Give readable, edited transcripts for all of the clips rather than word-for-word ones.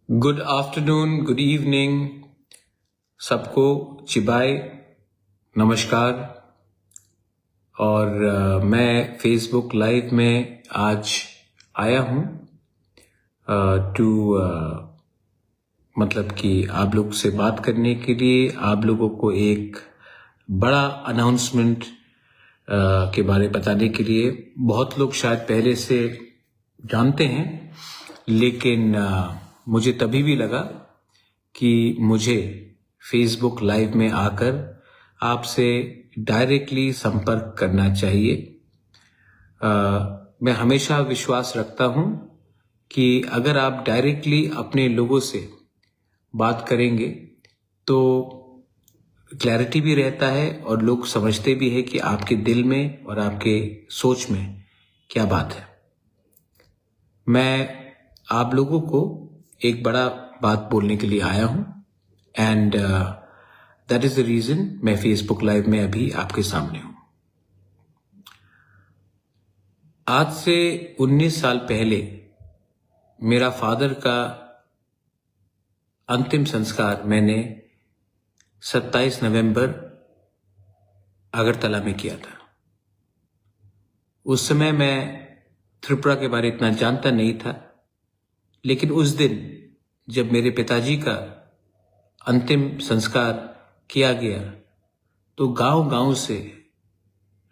Good afternoon, good evening, सबको चिबाय नमस्कार। और मैं फेसबुक लाइव में आज आया हूँ टू मतलब कि आप लोग से बात करने के लिए, आप लोगों को एक बड़ा अनाउंसमेंट के बारे बताने के लिए। बहुत लोग शायद पहले से जानते हैं, लेकिन मुझे तभी भी लगा कि मुझे फेसबुक लाइव में आकर आपसे डायरेक्टली संपर्क करना चाहिए। मैं हमेशा विश्वास रखता हूं कि अगर आप डायरेक्टली अपने लोगों से बात करेंगे तो क्लैरिटी भी रहता है और लोग समझते भी है कि आपके दिल में और आपके सोच में क्या बात है। मैं आप लोगों को एक बड़ा बात बोलने के लिए आया हूं and that is the reason मैं फेसबुक लाइव में अभी आपके सामने हूं। आज से 19 साल पहले मेरा फादर का अंतिम संस्कार मैंने 27 नवंबर अगरतला में किया था। उस समय मैं त्रिपुरा के बारे इतना जानता नहीं था, लेकिन उस दिन जब मेरे पिताजी का अंतिम संस्कार किया गया तो गांव-गांव से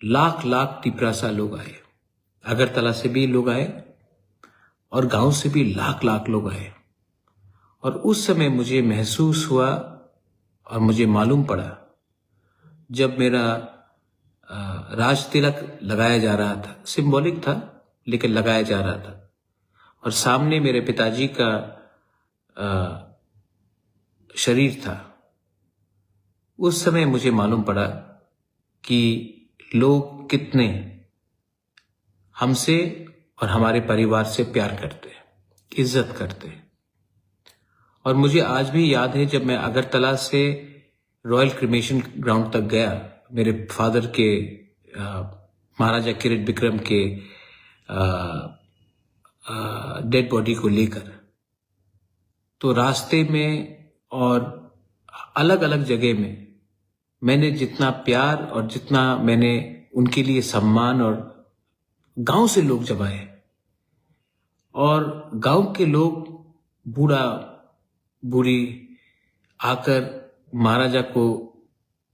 लाख लाख तिपरासा लोग आए। अगरतला से भी लोग आए और गांव से भी लाख लाख लोग आए। और उस समय मुझे महसूस हुआ और मुझे मालूम पड़ा, जब मेरा राज तिलक लगाया जा रहा था, सिंबॉलिक था लेकिन लगाया जा रहा था, और सामने मेरे पिताजी का शरीर था, उस समय मुझे मालूम पड़ा कि लोग कितने हमसे और हमारे परिवार से प्यार करते हैं, इज्जत करते हैं। और मुझे आज भी याद है, जब मैं अगरतला से रॉयल क्रिमेशन ग्राउंड तक गया मेरे फादर के महाराजा किरीट विक्रम के डेड बॉडी को लेकर, तो रास्ते में और अलग अलग जगह में मैंने जितना प्यार और जितना मैंने उनके लिए सम्मान, और गांव से लोग जब आए और गांव के लोग बूढ़ा बूढ़ी आकर महाराजा को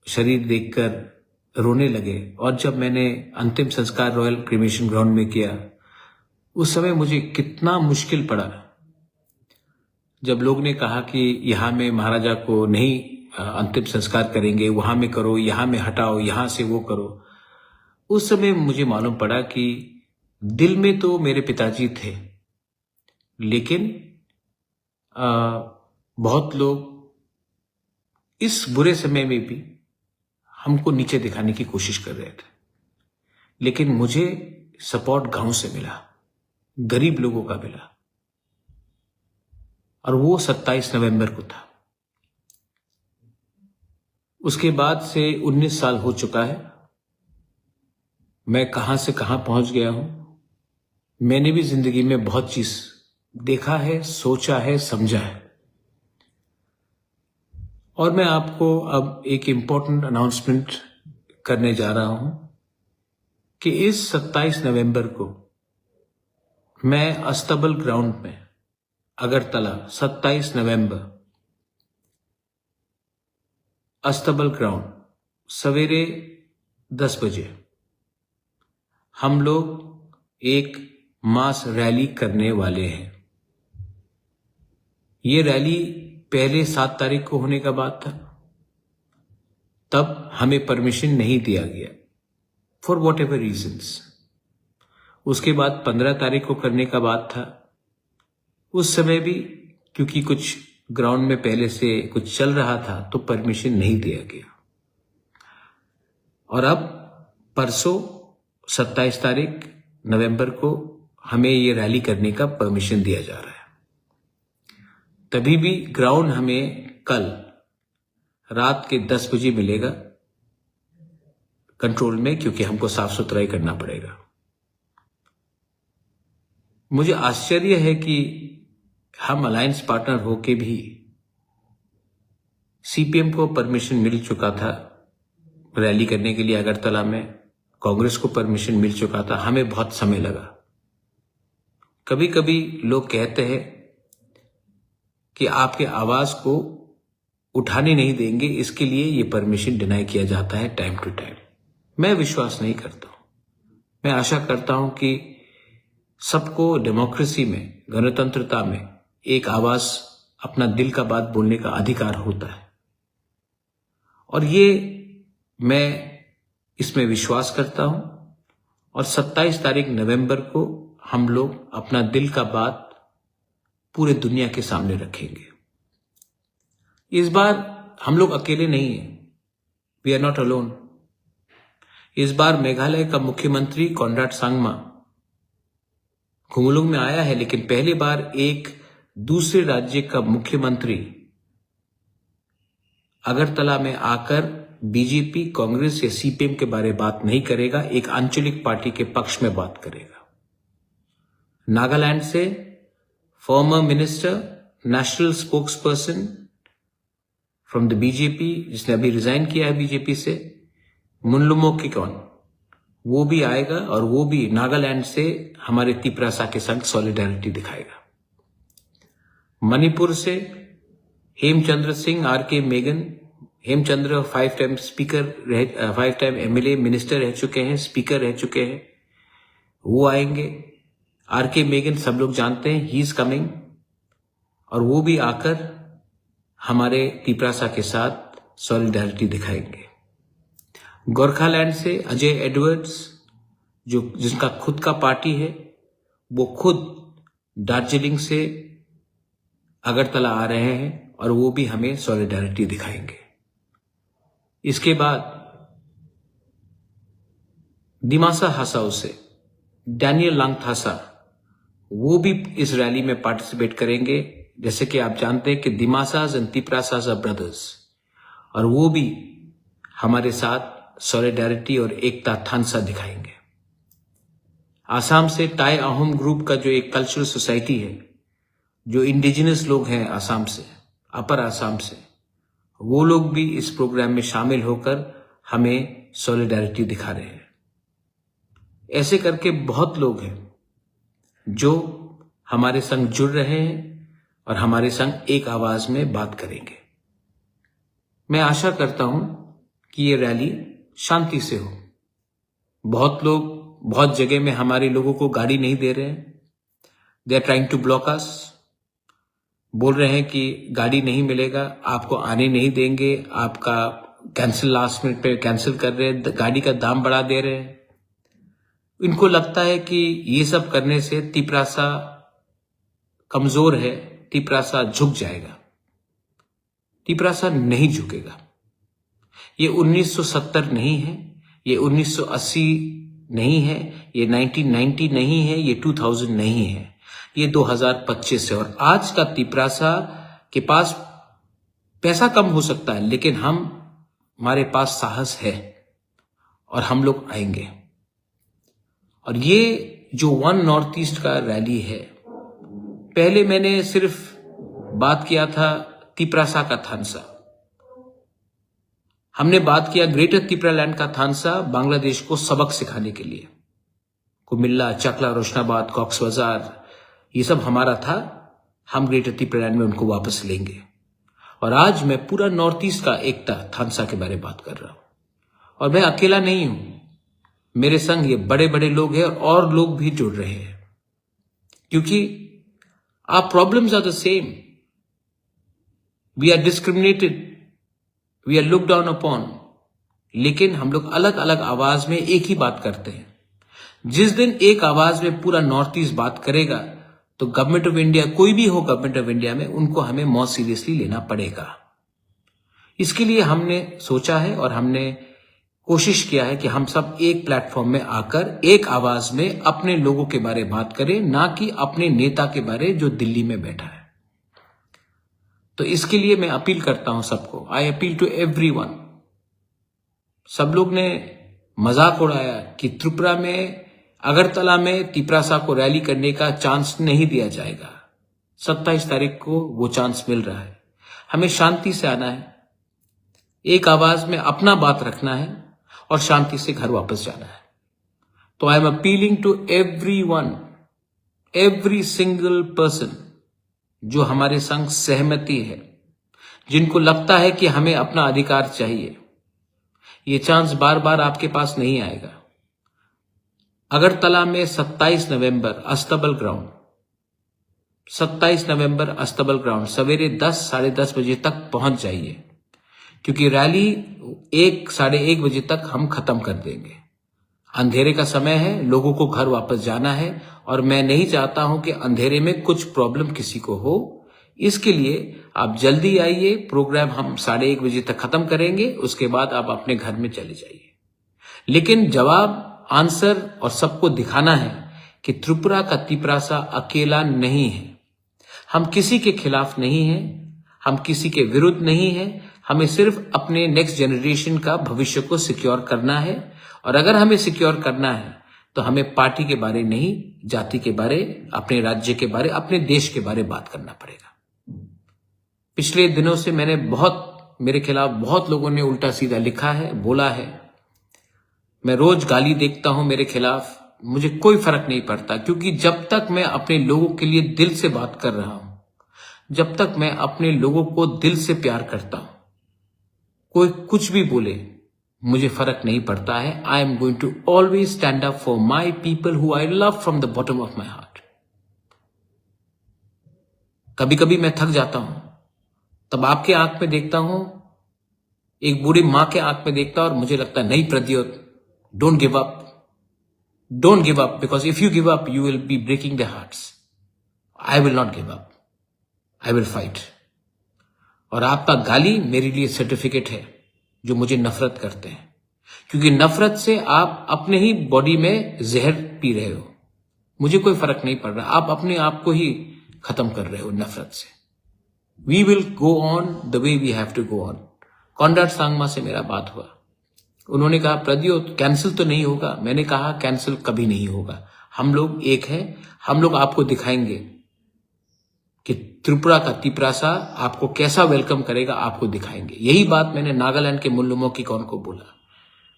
शरीर देखकर रोने लगे। और जब मैंने अंतिम संस्कार रॉयल क्रिमेशन ग्राउंड में किया, उस समय मुझे कितना मुश्किल पड़ा जब लोग ने कहा कि यहाँ में महाराजा को नहीं अंतिम संस्कार करेंगे, वहां में करो, यहाँ में हटाओ, यहाँ से वो करो। उस समय मुझे मालूम पड़ा कि दिल में तो मेरे पिताजी थे, लेकिन बहुत लोग इस बुरे समय में भी हमको नीचे दिखाने की कोशिश कर रहे थे। लेकिन मुझे सपोर्ट गांव से मिला, गरीब लोगों का मिला, और वो 27 नवंबर को था। उसके बाद से 19 साल हो चुका है। मैं कहां से कहां पहुंच गया हूं। मैंने भी जिंदगी में बहुत चीज देखा है, सोचा है, समझा है। और मैं आपको अब एक इम्पोर्टेंट अनाउंसमेंट करने जा रहा हूं कि इस 27 नवंबर को मैं अस्तबल ग्राउंड में, अगरतला, 27 नवंबर अस्तबल ग्राउंड, सवेरे 10 बजे हम लोग एक मास रैली करने वाले हैं। ये रैली पहले 7 तारीख को होने का बात था, तब हमें परमिशन नहीं दिया गया फॉर वॉट एवर रीजन्स। उसके बाद 15 तारीख को करने का बात था, उस समय भी क्योंकि कुछ ग्राउंड में पहले से कुछ चल रहा था तो परमिशन नहीं दिया गया। और अब परसों 27 तारीख नवंबर को हमें ये रैली करने का परमिशन दिया जा रहा है। तभी भी ग्राउंड हमें कल रात के 10 बजे मिलेगा कंट्रोल में, क्योंकि हमको साफ सुथराई करना पड़ेगा। मुझे आश्चर्य है कि हम अलायंस पार्टनर होके भी सीपीएम को परमिशन मिल चुका था रैली करने के लिए अगरतला में, कांग्रेस को परमिशन मिल चुका था, हमें बहुत समय लगा। कभी कभी लोग कहते हैं कि आपके आवाज को उठाने नहीं देंगे, इसके लिए ये परमिशन डिनाई किया जाता है टाइम टू टाइम। मैं विश्वास नहीं करता हूं। मैं आशा करता हूं कि सबको डेमोक्रेसी में, गणतंत्रता में एक आवाज, अपना दिल का बात बोलने का अधिकार होता है, और ये मैं इसमें विश्वास करता हूं। और 27 तारीख नवंबर को हम लोग अपना दिल का बात पूरे दुनिया के सामने रखेंगे। इस बार हम लोग अकेले नहीं हैं, वी आर नॉट अलोन। इस बार मेघालय का मुख्यमंत्री कॉनराड सांगमा खुमुलुंग में आया है, लेकिन पहली बार एक दूसरे राज्य का मुख्यमंत्री अगरतला में आकर बीजेपी, कांग्रेस या सीपीएम के बारे में बात नहीं करेगा, एक आंचलिक पार्टी के पक्ष में बात करेगा। नागालैंड से former minister, national spokesperson from the BJP, जिसने अभी रिजाइन किया है बीजेपी से, मुनलुमो किकॉन, वो भी आएगा और वो भी नागालैंड से हमारे तिपरासा के संग सॉलिडारिटी दिखाएगा। मणिपुर से हेमचंद्र सिंह, आरके मेगन, Hemchandra 5 time speaker, 5 time MLA, minister रह चुके हैं, स्पीकर रह चुके हैं, वो आएंगे। आरके मेगन सब लोग जानते हैं, ही इज कमिंग, और वो भी आकर हमारे तिपरासा के साथ सॉलिडारिटी दिखाएंगे। गोरखालैंड से अजय एडवर्ड्स, जिसका खुद का पार्टी है, वो खुद दार्जिलिंग से अगरतला आ रहे हैं और वो भी हमें सॉलिडारिटी दिखाएंगे। इसके बाद दिमासा हसाओ से डैनियल लांगथासा, वो भी इस रैली में पार्टिसिपेट करेंगे। जैसे कि आप जानते हैं कि दिमासाज एंड तिपरासाज आर ब्रदर्स, और वो भी हमारे साथ सॉलिडारिटी और एकता थानसा दिखाएंगे। आसाम से टाई अहोम ग्रुप का जो एक कल्चरल सोसाइटी है, जो इंडिजिनस लोग हैं आसाम से, अपर आसाम से, वो लोग भी इस प्रोग्राम में शामिल होकर हमें सॉलिडारिटी दिखा रहे हैं। ऐसे करके बहुत लोग हैं जो हमारे संग जुड़ रहे हैं और हमारे संग एक आवाज में बात करेंगे। मैं आशा करता हूं कि ये रैली शांति से हो। बहुत लोग बहुत जगह में हमारे लोगों को गाड़ी नहीं दे रहे हैं, they are trying to block us, बोल रहे हैं कि गाड़ी नहीं मिलेगा, आपको आने नहीं देंगे, आपका कैंसिल, लास्ट मिनट पे कैंसिल कर रहे हैं, गाड़ी का दाम बढ़ा दे रहे हैं। इनको लगता है कि ये सब करने से तिपरासा कमजोर है, तिपरासा झुक जाएगा। तिपरासा नहीं झुकेगा। ये 1970 नहीं है, ये 1980 नहीं है, ये 1990 नहीं है, ये 2000 नहीं है, ये 2025 है। और आज का तिपरासा के पास पैसा कम हो सकता है, लेकिन हमारे पास साहस है और हम लोग आएंगे। और ये जो वन नॉर्थ ईस्ट का रैली है, पहले मैंने सिर्फ बात किया था तिपरासा का थानसा, हमने बात किया ग्रेटर तिपरालैंड का थानसा, बांग्लादेश को सबक सिखाने के लिए। कुमिल्ला, चकला, रोशनाबाद, कॉक्स बाजार, ये सब हमारा था, हम ग्रेटर तिपरालैंड में उनको वापस लेंगे। और आज मैं पूरा नॉर्थ ईस्ट का एकता थानसा के बारे में बात कर रहा हूं। और मैं अकेला नहीं हूं, मेरे संग ये बड़े बड़े लोग हैं और लोग भी जुड़ रहे हैं, क्योंकि our problems are the same. We are discriminated, we are look down upon, लेकिन हम लोग अलग अलग आवाज में एक ही बात करते हैं। जिस दिन एक आवाज में पूरा नॉर्थ ईस्ट बात करेगा, तो गवर्नमेंट ऑफ इंडिया, कोई भी हो गवर्नमेंट ऑफ इंडिया में, उनको हमें मोर सीरियसली लेना पड़ेगा। इसके लिए हमने सोचा है और हमने कोशिश किया है कि हम सब एक प्लेटफॉर्म में आकर एक आवाज में अपने लोगों के बारे में बात करें, ना कि अपने नेता के बारे जो दिल्ली में बैठा है। तो इसके लिए मैं अपील करता हूं सबको, आई अपील टू एवरीवन। सब लोग ने मजाक उड़ाया कि त्रिपुरा में, अगरतला में तिपरासा को रैली करने का चांस नहीं दिया जाएगा। 27 तारीख को वो चांस मिल रहा है। हमें शांति से आना है, एक आवाज में अपना बात रखना है और शांति से घर वापस जाना है। तो I am appealing to everyone, every single person जो हमारे संग सहमति है, जिनको लगता है कि हमें अपना अधिकार चाहिए। ये चांस बार बार आपके पास नहीं आएगा। अगरतला में 27 नवंबर अस्तबल ग्राउंड, 27 नवंबर अस्तबल ग्राउंड सवेरे 10 साढ़े 10 बजे तक पहुंच जाइए, क्योंकि रैली 1 साढ़े 1 बजे तक हम खत्म कर देंगे। अंधेरे का समय है, लोगों को घर वापस जाना है और मैं नहीं चाहता हूं कि अंधेरे में कुछ प्रॉब्लम किसी को हो। इसके लिए आप जल्दी आइए। प्रोग्राम हम 1:30 बजे तक खत्म करेंगे, उसके बाद आप अपने घर में चले जाइए। लेकिन जवाब, आंसर और सबको दिखाना है कि त्रिपुरा का तिपरासा अकेला नहीं है। हम किसी के खिलाफ नहीं हैं, हम किसी के विरुद्ध नहीं हैं। हमें सिर्फ अपने नेक्स्ट जनरेशन का भविष्य को सिक्योर करना है, और अगर हमें सिक्योर करना है तो हमें पार्टी के बारे नहीं, जाति के बारे, अपने राज्य के बारे, अपने देश के बारे बात करना पड़ेगा। पिछले दिनों से मेरे खिलाफ बहुत लोगों ने उल्टा सीधा लिखा है, बोला है। मैं रोज गाली देखता हूं मेरे खिलाफ, मुझे कोई फर्क नहीं पड़ता, क्योंकि जब तक मैं अपने लोगों के लिए दिल से बात कर रहा हूं, जब तक मैं अपने लोगों को दिल से प्यार करता हूं, कोई कुछ भी बोले मुझे फर्क नहीं पड़ता है। I am going to always stand up for my people who I love from the bottom of my heart. कभी कभी मैं थक जाता हूं, तब आपके आंख में देखता हूं, एक बूढ़ी मां के आंख में देखता हूं और मुझे लगता है, नहीं Pradyot, don't give up, don't give up, because if you give up you will be breaking their hearts. I will not give up, I will fight. और आपका गाली मेरे लिए सर्टिफिकेट है जो मुझे नफरत करते हैं, क्योंकि नफरत से आप अपने ही बॉडी में जहर पी रहे हो। मुझे कोई फर्क नहीं पड़ रहा, आप अपने आप को ही खत्म कर रहे हो नफरत से। We will go on the way we have to go on. Conrad Sangma से मेरा बात हुआ, उन्होंने कहा प्रद्योत कैंसिल तो नहीं होगा। मैंने कहा कैंसिल कभी नहीं होगा, हम लोग एक हैं, हम लोग आपको दिखाएंगे कि त्रिपुरा का तिपरासा आपको कैसा वेलकम करेगा, आपको दिखाएंगे। यही बात मैंने नागालैंड के मुल्लुमो की कौन को बोला,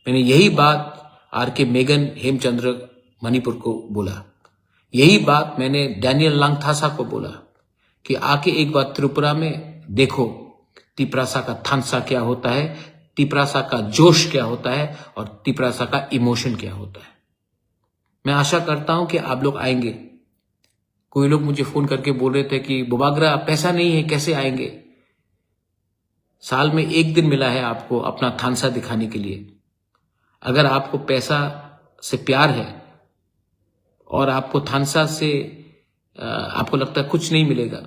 मैंने यही बात आर.के. मेगन हेमचंद्र मणिपुर को बोला, यही बात मैंने डैनियल लांगथासा को बोला कि आके एक बार त्रिपुरा में देखो तिपरासा का थानसा क्या होता है, तिपरासा का जोश क्या होता है और तिपरासा का इमोशन क्या होता है। मैं आशा करता हूं कि आप लोग आएंगे। कोई लोग मुझे फोन करके बोल रहे थे कि बुबागरा पैसा नहीं है, कैसे आएंगे। साल में एक दिन मिला है आपको अपना थानसा दिखाने के लिए। अगर आपको पैसा से प्यार है और आपको थानसा से आपको लगता है कुछ नहीं मिलेगा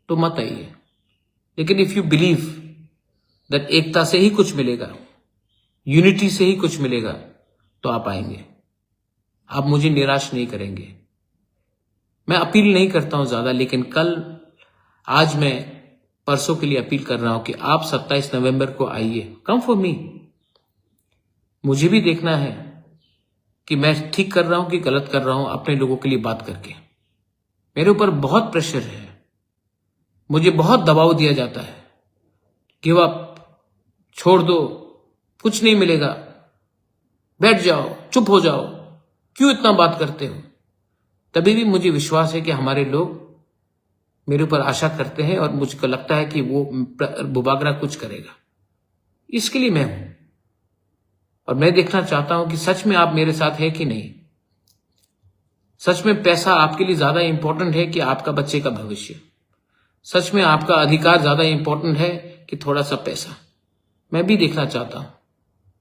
तो मत आइए। लेकिन इफ यू बिलीव दैट एकता से ही कुछ मिलेगा, यूनिटी से ही कुछ मिलेगा, तो आप आएंगे। आप मुझे निराश नहीं करेंगे। मैं अपील नहीं करता हूं ज्यादा, लेकिन आज मैं परसों के लिए अपील कर रहा हूं कि आप 27 नवंबर को आइए। Come for me. मुझे भी देखना है कि मैं ठीक कर रहा हूं कि गलत कर रहा हूं, अपने लोगों के लिए बात करके। मेरे ऊपर बहुत प्रेशर है, मुझे बहुत दबाव दिया जाता है, गिव अप, छोड़ दो, कुछ नहीं मिलेगा, बैठ जाओ, चुप हो जाओ, क्यों इतना बात करते हो। तभी भी मुझे विश्वास है कि हमारे लोग मेरे ऊपर आशा करते हैं और मुझको लगता है कि वो बुबागरा कुछ करेगा। इसके लिए मैं हूं और मैं देखना चाहता हूं कि सच में आप मेरे साथ है कि नहीं। सच में पैसा आपके लिए ज्यादा इंपॉर्टेंट है कि आपका बच्चे का भविष्य। सच में आपका अधिकार ज्यादा इंपॉर्टेंट है कि थोड़ा सा पैसा। मैं भी देखना चाहता हूं।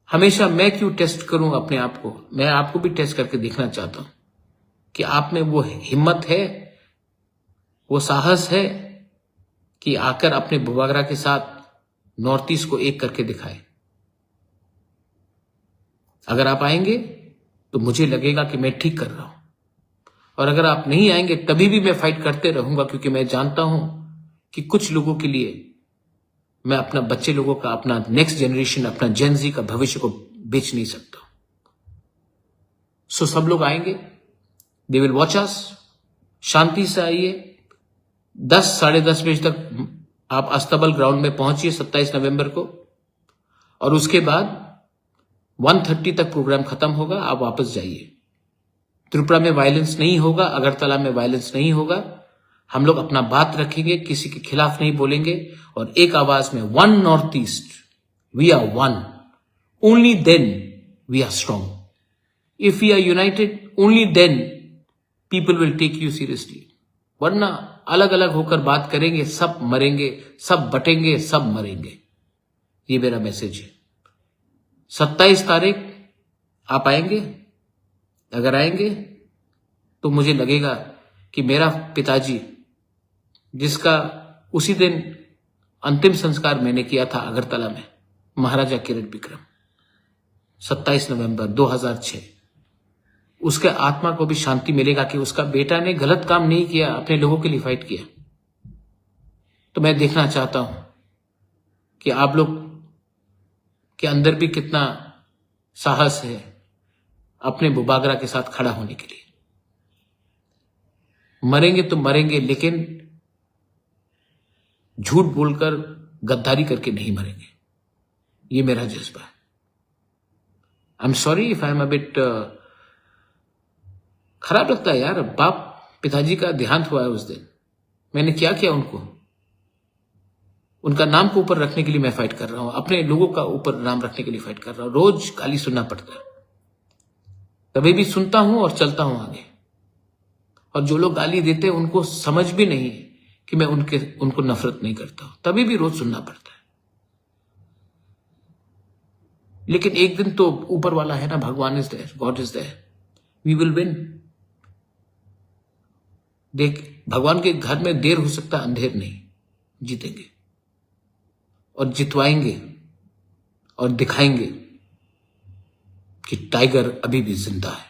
हमेशा मैं क्यों टेस्ट करूं अपने आप को, मैं आपको भी टेस्ट करके देखना चाहता हूं कि आप में वो हिम्मत है, वो साहस है कि आकर अपने बुबागरा के साथ नॉर्थ ईस्ट को एक करके दिखाए। अगर आप आएंगे तो मुझे लगेगा कि मैं ठीक कर रहा हूं, और अगर आप नहीं आएंगे तभी भी मैं फाइट करते रहूंगा, क्योंकि मैं जानता हूं कि कुछ लोगों के लिए मैं अपना बच्चे लोगों का, अपना नेक्स्ट जनरेशन, अपना जेनजी का भविष्य को बेच नहीं सकता। सो सब लोग आएंगे, दे विल वॉच अस। शांति से आइए, 10 साढ़े 10 बजे तक आप अस्तबल ग्राउंड में पहुंचिए 27 नवंबर को, और उसके बाद 1:30 तक प्रोग्राम खत्म होगा, आप वापस जाइए। त्रिपुरा में वायलेंस नहीं होगा, अगरतला में वायलेंस नहीं होगा। हम लोग अपना बात रखेंगे, किसी के खिलाफ नहीं बोलेंगे, और एक आवाज में one north east, we are one, only then we are strong. If we are united, only then people will take you seriously. वरना अलग अलग होकर बात करेंगे, सब मरेंगे, सब बटेंगे, सब मरेंगे। ये मेरा मैसेज है। 27 तारीख आप आएंगे? अगर आएंगे तो मुझे लगेगा कि मेरा पिताजी, जिसका उसी दिन अंतिम संस्कार मैंने किया था अगरतला में, महाराजा किरण विक्रम, 27 नवंबर 2006, उसके आत्मा को भी शांति मिलेगा कि उसका बेटा ने गलत काम नहीं किया, अपने लोगों के लिए फाइट किया। तो मैं देखना चाहता हूं कि आप लोग के अंदर भी कितना साहस है अपने बुबागरा के साथ खड़ा होने के लिए। मरेंगे तो मरेंगे, लेकिन झूठ बोलकर, गद्दारी करके नहीं मरेंगे। ये मेरा जज्बा है। I am sorry if I am a bit, खराब लगता है यार। बाप पिताजी का देहांत हुआ है उस दिन, मैंने क्या किया उनको? उनका नाम को ऊपर रखने के लिए मैं फाइट कर रहा हूं, अपने लोगों का ऊपर नाम रखने के लिए फाइट कर रहा हूं। रोज गाली सुनना पड़ता है, तभी भी सुनता हूं और चलता हूं आगे। और जो लोग गाली देते हैं उनको समझ भी नहीं है कि मैं उनको नफरत नहीं करता हूं, तभी भी रोज सुनना पड़ता है। लेकिन एक दिन तो ऊपर वाला है ना, भगवान is there, god is there, we will win. देख, भगवान के घर में देर हो सकता है, अंधेर नहीं। जीतेंगे और जितवाएंगे और दिखाएंगे कि टाइगर अभी भी जिंदा है।